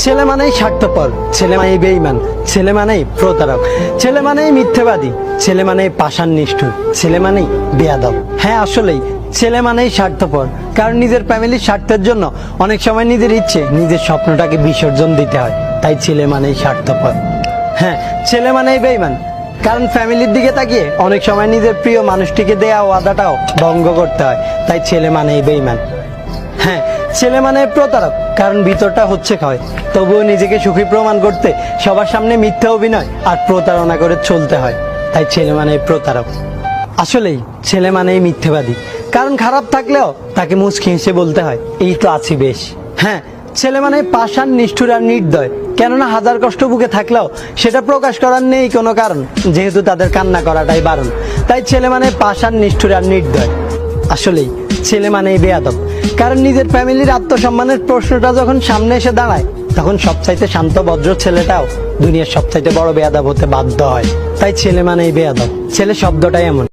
ছেলে মানেই স্বার্থপর, ছেলে মানেই বেঈমান, ছেলে মানেই প্রতারক, ছেলে মানেই মিথ্যেবাদী, ছেলে মানেই পাষাণ নিষ্ঠুর, ছেলে মানেই বেয়াদব। হ্যাঁ আসলেই ছেলে মানেই স্বার্থপর, কারণ নিজের ফ্যামিলির স্বার্থের জন্য অনেক সময় নিজের ইচ্ছে, নিজের স্বপ্নটাকে বিসর্জন দিতে হয়। তাই ছেলে মানেই স্বার্থপর। হ্যাঁ, ছেলে মানেই বেঈমান, কারণ ফ্যামিলির দিকে তাকিয়ে অনেক সময় নিজের প্রিয় মানুষটিকে দেয়া ওয়াদাটাও ভঙ্গ করতে হয়। তাই ছেলে মানেই বেঈমান। হ্যাঁ, ছেলে মানে প্রতারক, কারণ ভিতরটা হচ্ছে ক্ষয়, তবুও নিজেকে সুখী প্রমাণ করতে সবার সামনে মিথ্যা অভিনয় আর প্রতারণা করে চলতে হয়। তাই ছেলে মানে প্রতারক। আসলেই ছেলে মানেই মিথ্যেবাদী, কারণ খারাপ থাকলেও তাকে মুচকি হেসে বলতে হয় এই তো আছি বেশ। হ্যাঁ, ছেলে মানে পাষাণ, নিষ্ঠুর আর নির্দয়, কেননা হাজার কষ্ট বুকে থাকলেও সেটা প্রকাশ করার নেই কোনো কারণ, যেহেতু তাদের কান্না করাটাই বারণ। তাই ছেলে মানে পাষাণ, নিষ্ঠুর আর নির্দয়। আসলেই ছেলে মানেই বেয়াদব, কারণ নিজের ফ্যামিলির আত্মসম্মানের প্রশ্নটা যখন সামনে এসে দাঁড়ায়, তখন সবচাইতে শান্ত ভদ্র ছেলেটাও দুনিয়ার সবচাইতে বড় বেয়াদব হতে বাধ্য হয়। তাই ছেলে মানেই বেয়াদব। ছেলে শব্দটাই এমন।